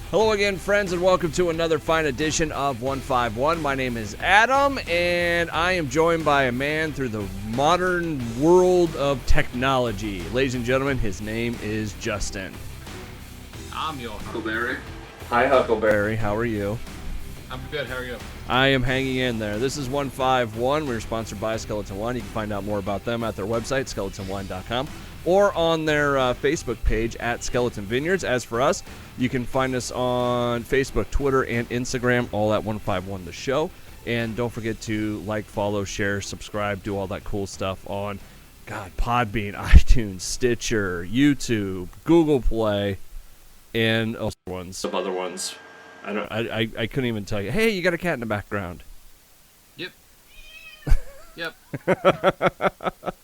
Hello again, friends, and welcome to another fine edition of 151. My name is Adam, and I am joined by a man through the modern world of technology. Ladies and gentlemen, his name is Justin. I'm your Huckleberry. Hi, Huckleberry. How are you? I'm good. How are you? I am hanging in there. This is 151. We're sponsored by Skeleton Wine. You can find out more about them at their website, skeletonwine.com, or on their Facebook page at Skeleton Vineyards. As for us, you can find us on Facebook, Twitter, and Instagram, all at 151 The Show. And don't forget to like, follow, share, subscribe, do all that cool stuff on, Podbean, iTunes, Stitcher, YouTube, Google Play, and some other ones. I couldn't even tell you. Hey, you got a cat in the background. Yep.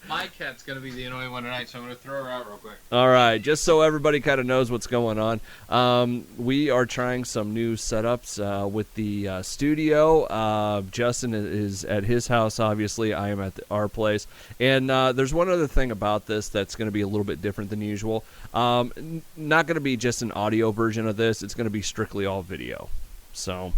My cat's going to be the annoying one tonight, so I'm going to throw her out real quick. All right, just so everybody kind of knows what's going on, we are trying some new setups with the studio. Justin is at his house, obviously. I am at our place. And there's one other thing about this that's going to be a little bit different than usual. Not going to be just an audio version of this. It's going to be strictly all video. So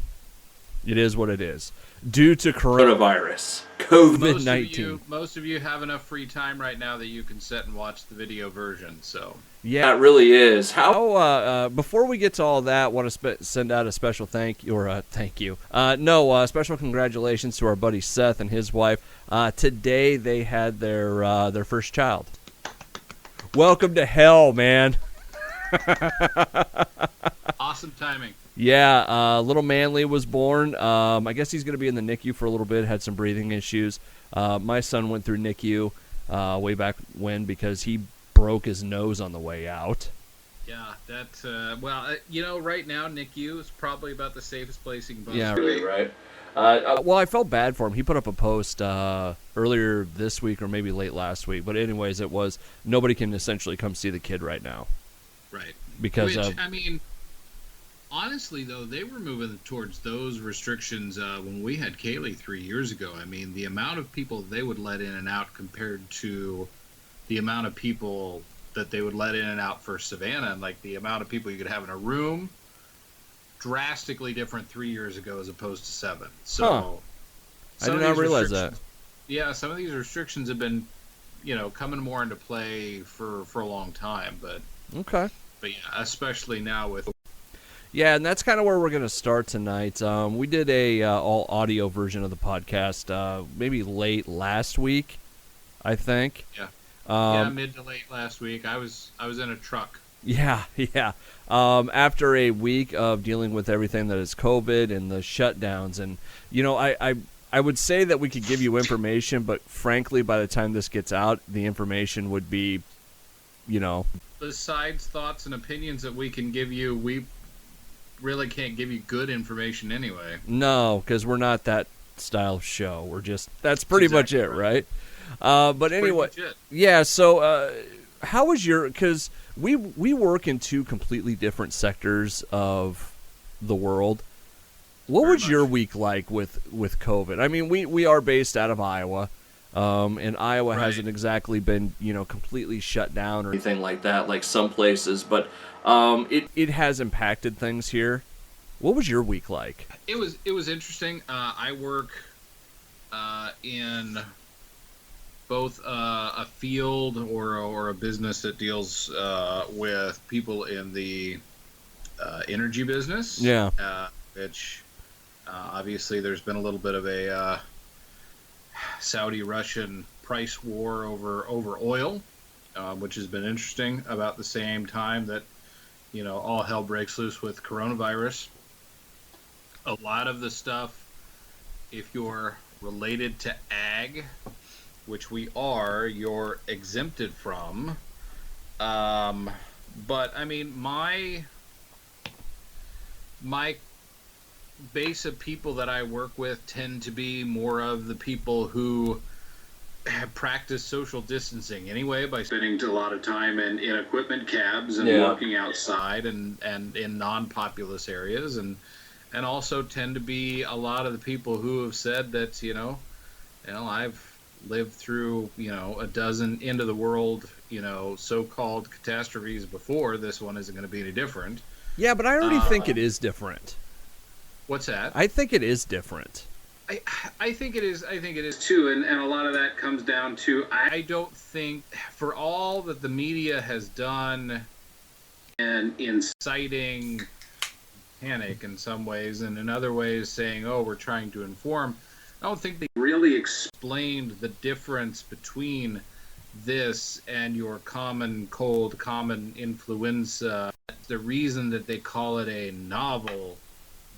it is what it is. Due to coronavirus, COVID-19. Most of you have enough free time right now that you can sit and watch the video version. So yeah, it really is. Before we get to all that, I want to send out a special thank you. Special congratulations to our buddy Seth and his wife. Today they had their first child. Welcome to hell, man. Awesome timing. Yeah, little Manly was born. I guess he's going to be in the NICU for a little bit, had some breathing issues. My son went through NICU way back when because he broke his nose on the way out. Yeah, that's, right now NICU is probably about the safest place you can possibly be. Yeah, right. Well, I felt bad for him. He put up a post earlier this week or maybe late last week. But anyways, it was nobody can essentially come see the kid right now. Right. Because honestly, though, they were moving towards those restrictions when we had Kaylee 3 years ago. I mean, the amount of people they would let in and out compared to the amount of people that they would let in and out for Savannah, and like the amount of people you could have in a room, drastically different 3 years ago as opposed to 7. So I did not realize that. Yeah, some of these restrictions have been, coming more into play for a long time. But okay. But yeah, especially now with. Yeah, and that's kind of where we're going to start tonight. We did a all audio version of the podcast maybe late last week, I think. Yeah. Mid to late last week. I was in a truck. Yeah. After a week of dealing with everything that is COVID and the shutdowns, and I would say that we could give you information, but frankly, by the time this gets out, the information would be, Besides thoughts and opinions that we can give you, we really can't give you good information anyway. No, because we're not that style of show. We're just, that's pretty much it, right? But anyway, yeah, so how was because we work in two completely different sectors of the world. What was your week like with COVID? I mean, we are based out of Iowa, and Iowa hasn't exactly been, completely shut down or anything like that, like some places, but it has impacted things here. What was your week like? It was interesting. I work in both a field or a business that deals with people in the energy business. Yeah. Which obviously there's been a little bit of a Saudi-Russian price war over oil, which has been interesting. About the same time that all hell breaks loose with coronavirus. A lot of the stuff, if you're related to ag, which we are, you're exempted from. But I mean, my base of people that I work with tend to be more of the people who practice social distancing anyway by spending a lot of time in equipment cabs and walking outside and in non-populous areas, and also tend to be a lot of the people who have said that I've lived through a dozen end of the world so-called catastrophes before. This one isn't going to be any different. Yeah, but I already think it is different. What's that? I think it is different. I think it is. I think it is too, and a lot of that comes down to I don't think for all that the media has done and inciting panic in some ways, and in other ways saying, "Oh, we're trying to inform." I don't think they really explained the difference between this and your common cold, common influenza. The reason that they call it a novel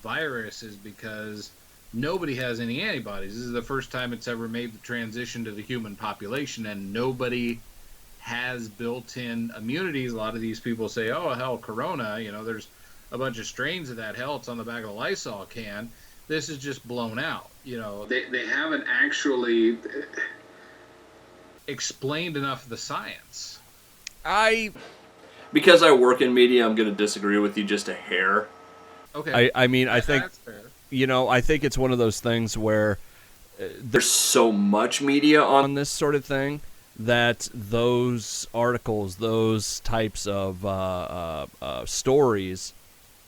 virus is because nobody has any antibodies. This is the first time it's ever made the transition to the human population, and nobody has built-in immunities. A lot of these people say, oh, hell, corona, there's a bunch of strains of that. Hell, it's on the back of a Lysol can. This is just blown out. They haven't actually explained enough of the science. Because I work in media, I'm going to disagree with you just a hair. Okay. I mean, I think... That's fair. I think it's one of those things where there's so much media on this sort of thing that those articles, those types of stories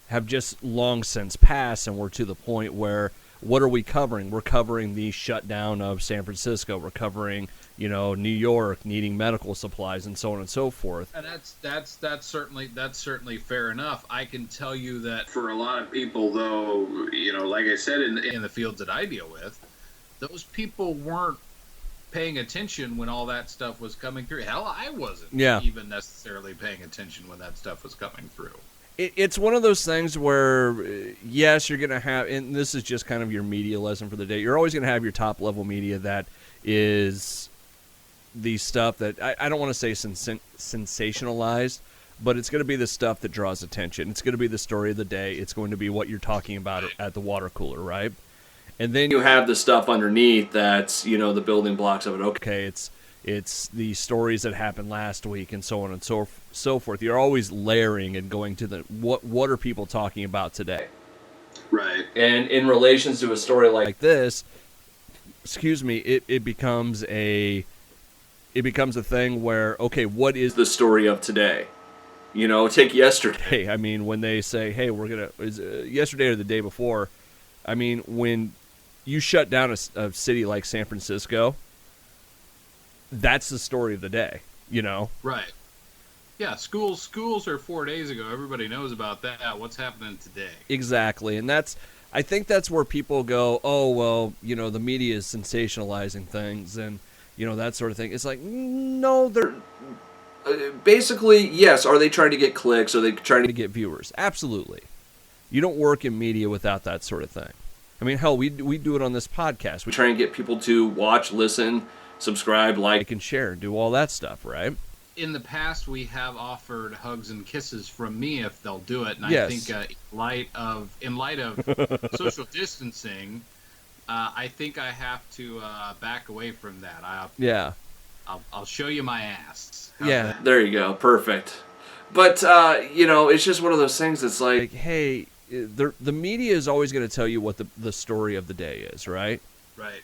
have just long since passed, and we're to the point where what are we covering? We're covering the shutdown of San Francisco. We're covering, New York needing medical supplies and so on and so forth. And that's certainly fair enough. I can tell you that for a lot of people, though, like I said, in the fields that I deal with, those people weren't paying attention when all that stuff was coming through. Hell, I wasn't even necessarily paying attention when that stuff was coming through. It's one of those things where, yes, you're going to have, and this is just kind of your media lesson for the day, you're always going to have your top-level media that is the stuff that, I don't want to say sensationalized, but it's going to be the stuff that draws attention. It's going to be the story of the day. It's going to be what you're talking about at the water cooler, right? And then you have the stuff underneath that's, the building blocks of it. Okay, it's the stories that happened last week and so on and so forth. You're always layering and going to the what are people talking about today? Right. And in relation to a story like this, it becomes a thing where, okay, what is the story of today? Take yesterday. I mean, when they say, hey, yesterday or the day before, I mean, when you shut down a city like San Francisco, that's the story of the day, Right. Yeah, schools are 4 days ago. Everybody knows about that. What's happening today? Exactly. And I think that's where people go, oh, well, the media is sensationalizing things and, that sort of thing. It's like, no, they're... basically, yes. Are they trying to get clicks? Are they trying to get viewers? Absolutely. You don't work in media without that sort of thing. I mean, hell, we do it on this podcast. We try and get people to watch, listen, subscribe, like, and share, do all that stuff, right? In the past, we have offered hugs and kisses from me if they'll do it, and yes. I think in light of social distancing, I think I have to back away from that. I'll show you my ass. There you go, perfect. But it's just one of those things that's like, hey, the media is always going to tell you what the story of the day is, right? Right.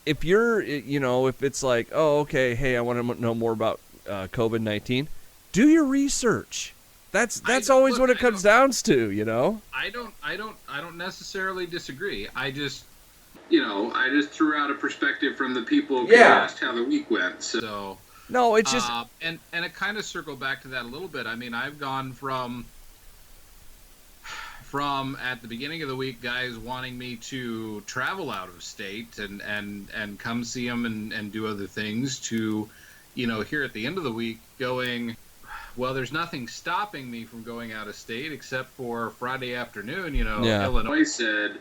If you're, if it's like, oh, okay, hey, I want to know more about COVID-19, do your research. That's always what it comes down to, I don't necessarily disagree. I just threw out a perspective from the people who asked how the week went. So no, it's just and it kind of circled back to that a little bit. I mean, I've gone from at the beginning of the week, guys wanting me to travel out of state and come see them and do other things, to, here at the end of the week going, well, there's nothing stopping me from going out of state except for Friday afternoon, Illinois said,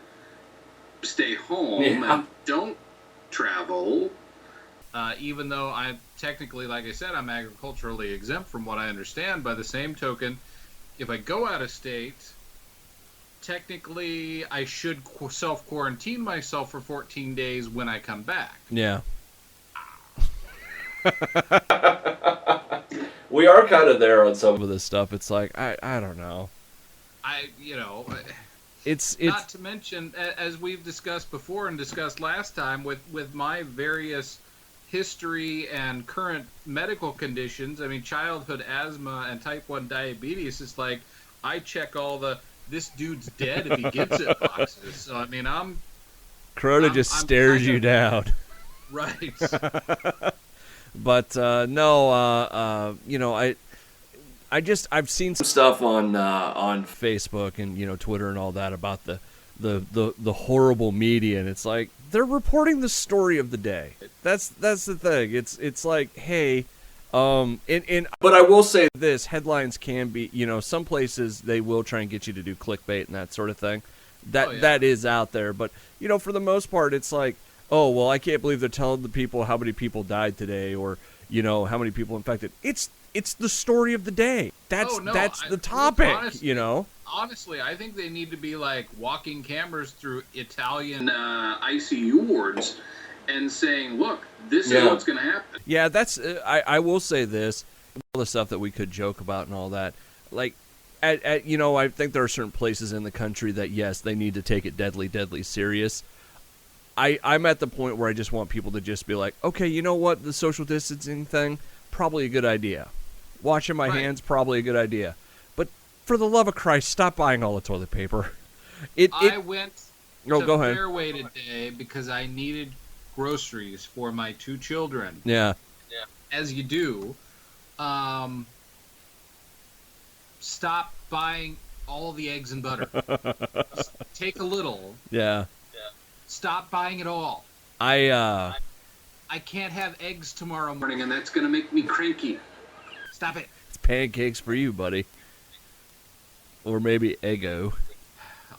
stay home and don't travel. Even though I'm technically, like I said, I'm agriculturally exempt from what I understand. By the same token, if I go out of state, technically, I should self-quarantine myself for 14 days when I come back. Yeah. We are kind of there on some of this stuff. It's like, I don't know. It's not to mention, as we've discussed before and discussed last time, with my various history and current medical conditions, I mean, childhood asthma and type 1 diabetes, it's like, I check all the "this dude's dead if he gets it" boxes. So I mean, Crota just stares you down. Right. But no, you know, I've seen some stuff on Facebook and, you know, Twitter and all that about the horrible media, and it's like they're reporting the story of the day. That's the thing. It's like, hey, but I will say this: headlines can be, you know, some places they will try and get you to do clickbait and that sort of thing. That is out there, but you know, for the most part, it's like, oh well, I can't believe they're telling the people how many people died today, or you know, how many people infected. It's the story of the day. That's the topic. Honestly, you know. Honestly, I think they need to be like walking cameras through Italian ICU wards and saying, "Look, this is what's going to happen." Yeah, that's. I will say this: all the stuff that we could joke about and all that, like. You know, I think there are certain places in the country that, yes, they need to take it deadly, deadly serious. I'm at the point where I just want people to just be like, okay, you know what? The social distancing thing, probably a good idea. Washing my hands, probably a good idea. But for the love of Christ, stop buying all the toilet paper. I went to go ahead. Fairway today because I needed groceries for my 2 children. Yeah. As you do. Stop buying all the eggs and butter. Take a little. Yeah. Stop buying it all. I can't have eggs tomorrow morning, and that's going to make me cranky. Stop it. It's pancakes for you, buddy. Or maybe Eggo.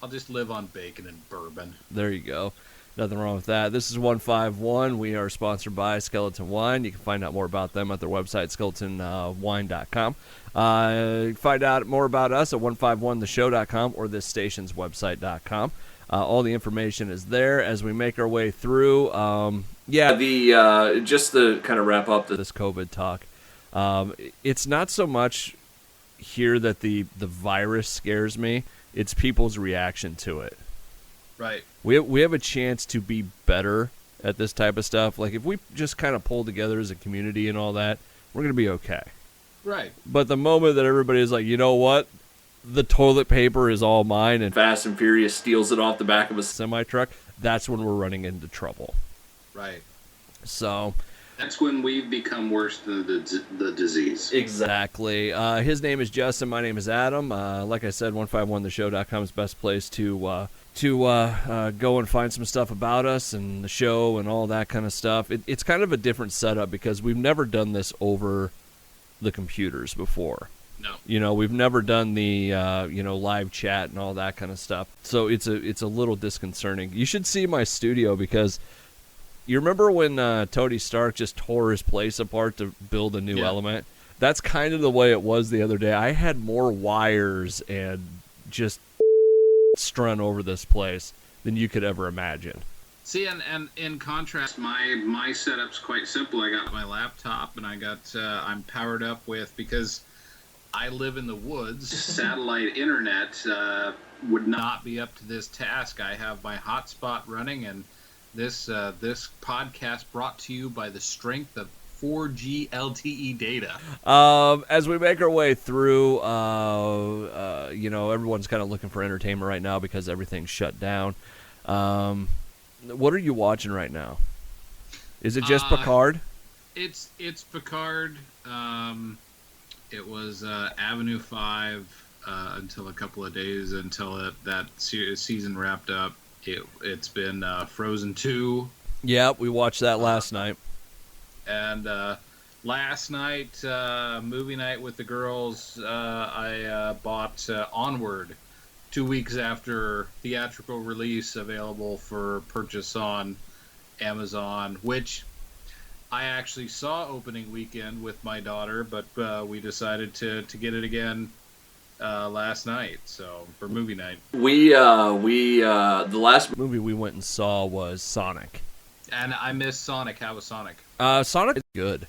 I'll just live on bacon and bourbon. There you go. Nothing wrong with that. This is 151. We are sponsored by Skeleton Wine. You can find out more about them at their website, skeletonwine.com. Find out more about us at 151theshow.com or this station's website.com. All the information is there as we make our way through. Just to kind of wrap up this COVID talk, it's not so much here that the virus scares me. It's people's reaction to it. Right. We have a chance to be better at this type of stuff. Like, if we just kind of pull together as a community and all that, we're going to be okay. Right. But the moment that everybody is like, you know what? The toilet paper is all mine, and Fast and Furious steals it off the back of a semi-truck, that's when we're running into trouble. Right. So... that's when we've become worse than the disease. Exactly. His name is Justin. My name is Adam. Like I said, 151theshow.com is the best place to go and find some stuff about us and the show and all that kind of stuff. It's kind of a different setup because we've never done this over the computers before. No. You know, we've never done the live chat and all that kind of stuff. So it's a little disconcerting. You should see my studio because you remember when Tony Stark just tore his place apart to build a new element? That's kind of the way it was the other day. I had more wires and just strung over this place than you could ever imagine. See, and in contrast, my setup's quite simple. I got my laptop, and I'm powered up with, because I live in the woods, satellite internet would not be up to this task. I have my hotspot running, and this podcast brought to you by the strength of 4G LTE data. As we make our way through, everyone's kind of looking for entertainment right now because everything's shut down. What are you watching right now? Is it just Picard? It's Picard. It was Avenue 5 until a couple of days until that season wrapped up. It's been Frozen 2. Yeah, we watched that last night. And last night, movie night with the girls, I bought Onward 2 weeks after theatrical release, available for purchase on Amazon, which I actually saw opening weekend with my daughter, but we decided to get it again last night, so for movie night. The last movie we went and saw was Sonic. And I missed Sonic. How was Sonic? Sonic is good.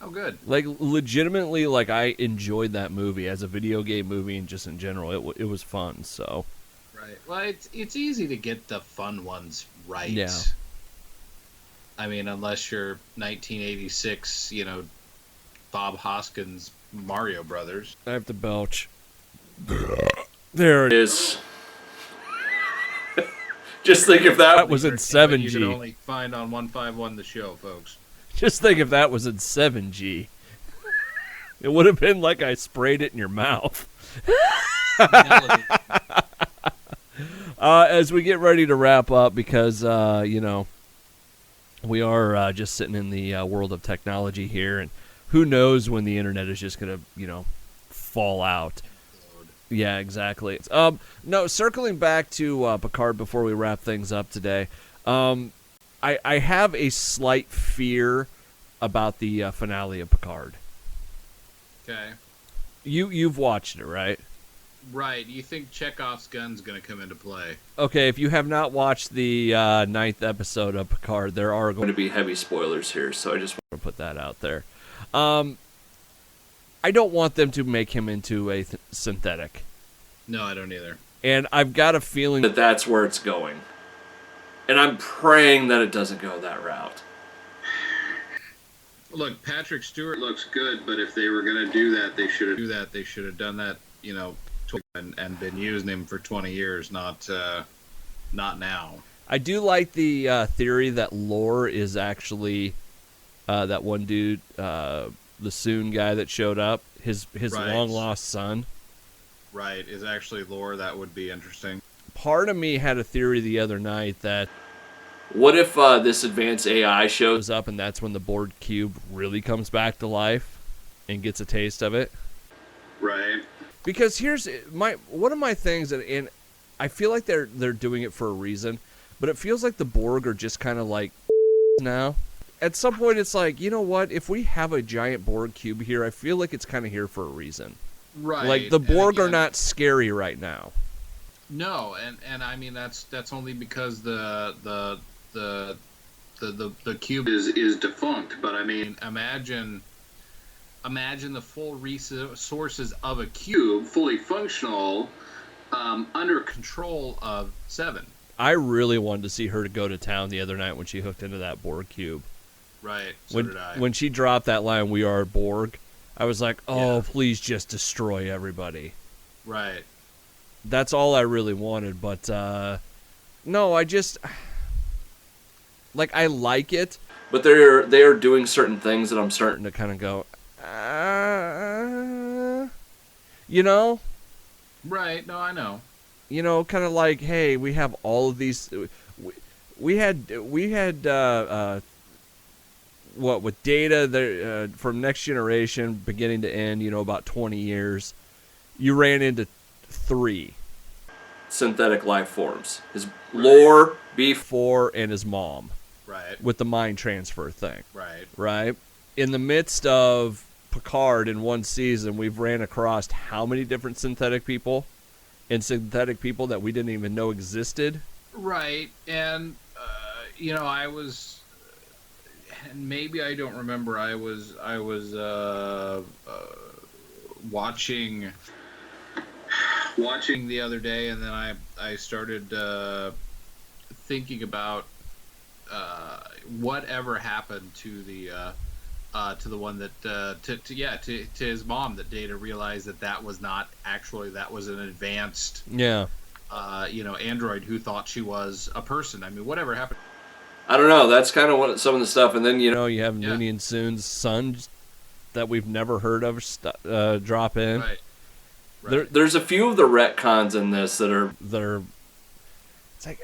Oh, good. Like, legitimately, like, I enjoyed that movie as a video game movie and just in general. It was fun, so. Right. Well, it's easy to get the fun ones right. Yeah. I mean, unless you're 1986, Bob Hoskins Mario Brothers. I have to belch. There it is. Is just think if that was in You 7G. can only find on 151 the show, folks. Just think if that was in 7G. It would have been like I sprayed it in your mouth. As we get ready to wrap up, because, we are just sitting in the world of technology here, and who knows when the internet is just going to, fall out. Yeah, exactly. No, circling back to Picard before we wrap things up today, I have a slight fear about the finale of Picard. Okay. You've watched it, right? Right. You think Chekhov's gun's going to come into play? Okay, if you have not watched the 9th episode of Picard, there are going to be heavy spoilers here, so I just to put that out there. I don't want them to make him into a synthetic. No, I don't either. And I've got a feeling that that's where it's going. And I'm praying that it doesn't go that route. Look, Patrick Stewart looks good, but if they were going to do that, they should have done that, and been using him for 20 years, not now. I do like the theory that Lore is actually that one dude, the Soon guy that showed up, his Right. long lost son. Right, is actually Lore. That would be interesting. Part of me had a theory the other night that What if this advanced AI shows goes up and that's when the Borg cube really comes back to life and gets a taste of it. Right. Because here's one of my things, and I feel like they're doing it for a reason, but it feels like the Borg are just kind of like now. At some point, it's like, you know what? If we have a giant Borg cube here, I feel like it's kind of here for a reason. Right. Like the And Borg are again, not scary right now. No, and I mean that's only because the cube is defunct. But I mean, imagine the full resources of a cube, fully functional, under control of Seven. I really wanted to see her to go to town the other night when she hooked into that Borg cube. Right. So did I. When she dropped that line, "We are Borg," I was like, "Oh, Yeah. please just destroy everybody." Right. That's all I really wanted, but no, I just I like it, but they are doing certain things that I'm starting to kind of go, you know, Right. No, I know. kind of like, hey, we have all of these. We had what with Data there from Next Generation, beginning to end, about 20 years. You ran into 3. synthetic life forms. His Lore, Beef4, and his mom. Right. With the mind transfer thing. Right. Right? In the midst of Picard in one season, we've ran across how many different synthetic people? And synthetic people that we didn't even know existed? Right. And, I was, and maybe I don't remember, I was watching the other day, and then I started thinking about whatever happened to the one that to his mom, that Data realized that was not actually, that was an advanced android who thought she was a person. I mean, whatever happened. I don't know. That's kind of what some of the stuff, and then you have Noonien Soon's son that we've never heard of drop in. Right. Right. There's a few of the retcons in this that are it's like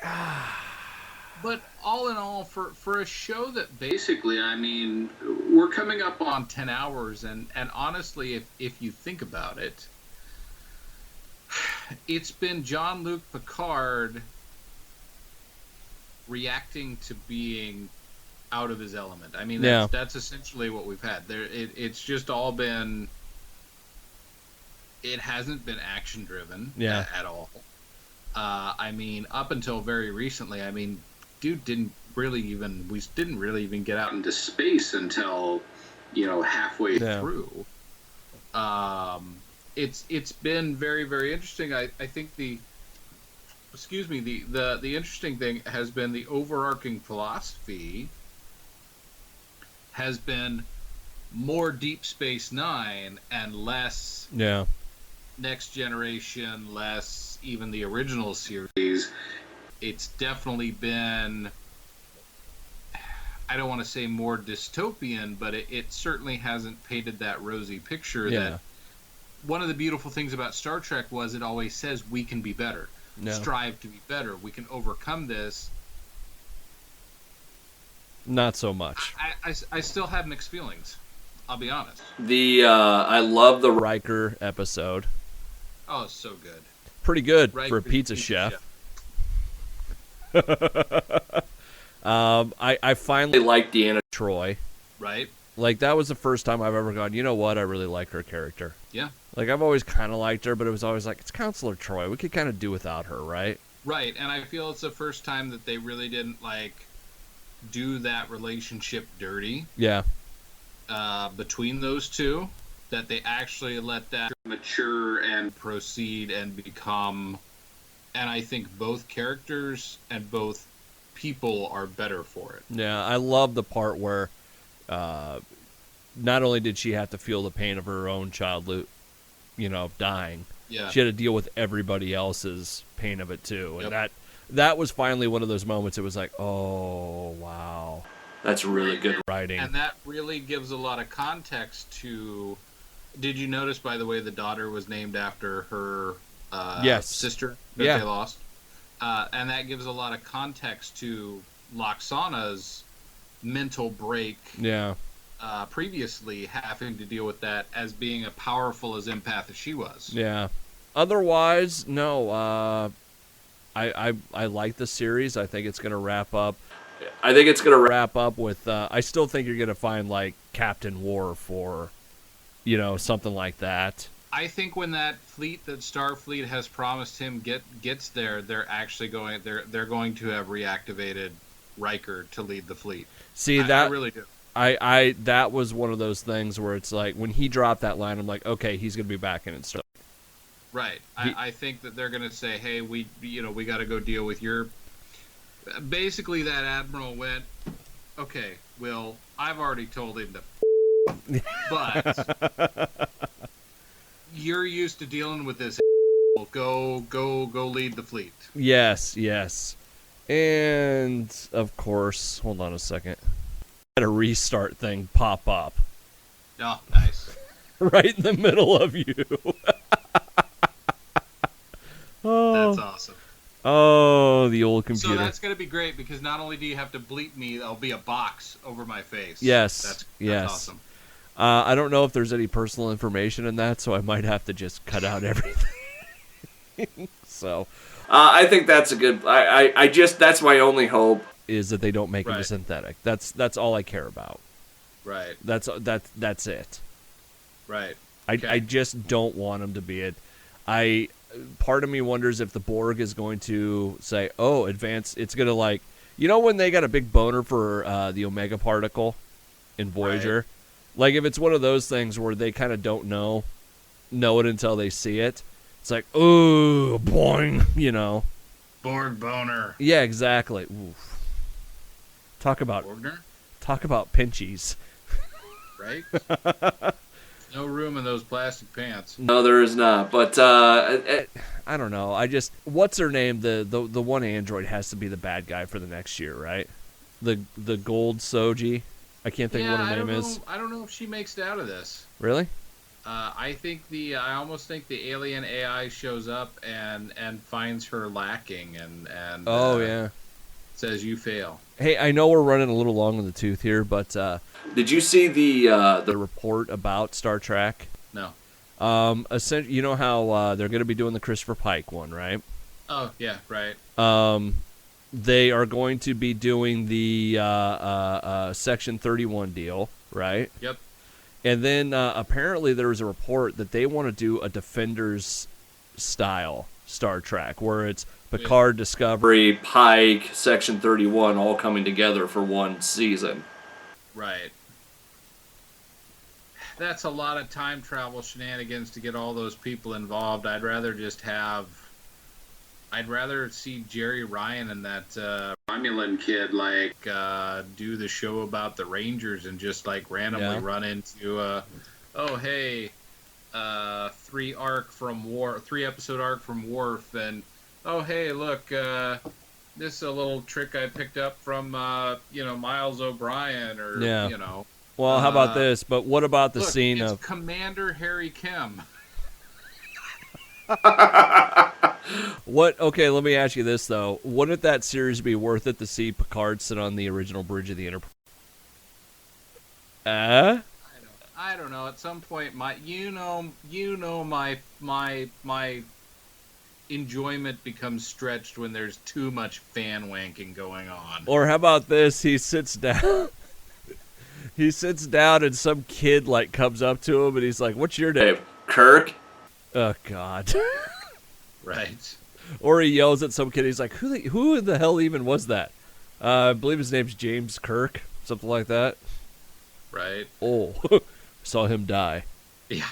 But all in all, for a show that basically, I mean, we're coming up on 10 hours, and honestly, if you think about it, it's been Jean-Luc Picard reacting to being out of his element. I mean, that's essentially what we've had. It's just all been. It hasn't been action driven at all. I mean, up until very recently, I mean, dude didn't really even get out into space until halfway through. It's been very, very interesting. I think the interesting thing has been the overarching philosophy has been more Deep Space Nine and less Next Generation, less even the original series. It's definitely been, I don't want to say more dystopian, but it certainly hasn't painted that rosy picture. Yeah. That one of the beautiful things about Star Trek was it always says we can be better. No. Strive to be better. We can overcome this. Not so much. I still have mixed feelings. I'll be honest. I love the Riker episode. Oh, so good. Pretty good for a Riker's pizza chef. I finally liked Deanna Troi. Right? Like, that was the first time I've ever gone, you know what, I really like her character. Yeah. Like, I've always kind of liked her, but it was always like, it's Counselor Troi. We could kind of do without her, right? Right, and I feel it's the first time that they really didn't, like, do that relationship dirty. Yeah. Between those two, that they actually let that mature and proceed and become, and I think both characters and both people are better for it. Yeah, I love the part where not only did she have to feel the pain of her own child, dying, Yeah. she had to deal with everybody else's pain of it too. And Yep. that was finally one of those moments. It was like, oh, wow. That's really good writing. And that really gives a lot of context to. Did you notice, by the way, the daughter was named after her Yes. sister that Yeah. they lost? And that gives a lot of context to Loxana's mental break Yeah. previously, having to deal with that as being a powerful as empath as she was. Yeah. Otherwise, no. I like the series. I think it's going to wrap up. I think it's going to Wrap up with. I still think you're going to find like Captain Worf or, something like that. I think when that fleet that Starfleet has promised him gets there, they're actually going. They're going to have reactivated Riker to lead the fleet. See I that really do. I that was one of those things where it's like when he dropped that line, I'm like, okay, he's going to be back in and stuff. Right. I think that they're going to say, hey, we got to go deal with your. Basically, that admiral went, okay, Will, I've already told him to, but you're used to dealing with this. Go lead the fleet. Yes, yes. And of course, hold on a second. Had a restart thing pop up Oh, nice. right in the middle of you. That's awesome. Oh, the old computer. So that's going to be great because not only do you have to bleep me, there'll be a box over my face. Yes, That's yes. awesome. I don't know if there's any personal information in that, so I might have to just cut out everything. So, I think that's a good. I just that's my only hope. is that they don't make him a Right. synthetic. That's all I care about. Right. That's it. Right. I Okay. I just don't want him to be it. Part of me wonders if the Borg is going to say, "Oh, advance." It's gonna like, when they got a big boner for the Omega particle in Voyager. Right. Like if it's one of those things where they kind of don't know it until they see it. It's like, ooh, boing, Borg boner. Yeah, exactly. Oof. Talk about Borgner? pinchies. Right? No room in those plastic pants. No, there is not. But I don't know. What's her name? The one android has to be the bad guy for the next year, right? The gold Soji. I can't think of what her name is. I don't know if she makes it out of this. Really? I almost think the alien AI shows up and finds her lacking and Yeah. says you fail. Hey, I know we're running a little long in the tooth here, but did you see the report about Star Trek? No. Essentially, you know how they're going to be doing the Christopher Pike one, right? Oh yeah, right. They are going to be doing the Section 31 deal, right? Yep. And then apparently there was a report that they want to do a Defenders style Star Trek, where it's Picard, Discovery. Pike, Section 31 all coming together for one season? Right. That's a lot of time travel shenanigans to get all those people involved. I'd rather see Jerry Ryan and that Romulan kid do the show about the Rangers and just randomly run into 3 episode arc from Worf, and oh hey, look, this is a little trick I picked up from Miles O'Brien, or Well, how about this? But what about the look, scene it's of Commander Harry Kim? what? Okay, let me ask you this though: wouldn't that series be worth it to see Picard sit on the original bridge of the Enterprise? I don't know. At some point, my enjoyment becomes stretched when there's too much fan wanking going on. Or how about this? He sits down. He sits down, and some kid comes up to him, and he's like, "What's your name?" Kirk. Oh God. Right. Or he yells at some kid. He's like, "Who in the hell even was that?" I believe his name's James Kirk, something like that. Right. Oh, saw him die. Yeah.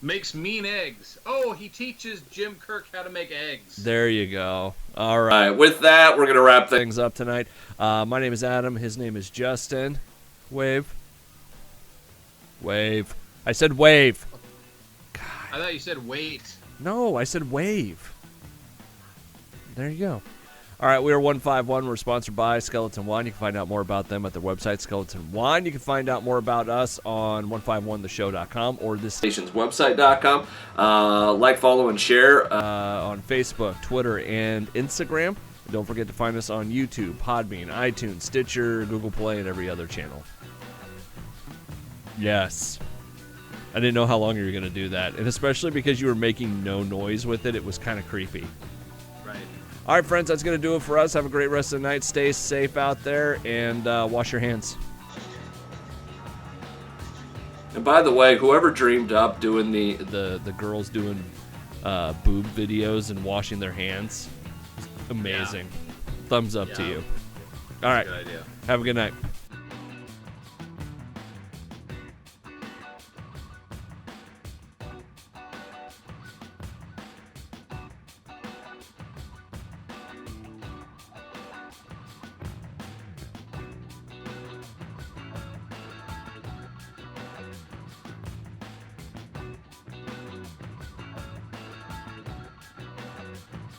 Makes mean eggs. Oh, he teaches Jim Kirk how to make eggs. There you go. All All right. right, with that, we're gonna wrap things. Things up tonight. My name is Adam. His name is Justin. Wave. Wave. I said wave. I thought you said wait. No, I said wave. There you go. All right, we are 151. We're sponsored by Skeleton Wine. You can find out more about them at their website, Skeleton Wine. You can find out more about us on 151theshow.com or this Station's website.com. Like, follow, and share. on Facebook, Twitter, and Instagram. And don't forget to find us on YouTube, Podbean, iTunes, Stitcher, Google Play, and every other channel. Yes. I didn't know how long you were going to do that. And especially because you were making no noise with it, it was kind of creepy. Right. All right, friends, that's going to do it for us. Have a great rest of the night. Stay safe out there, and wash your hands. And by the way, whoever dreamed up doing The girls doing boob videos and washing their hands, amazing. Thumbs up to Yeah. you. All right, Good idea. have a good night.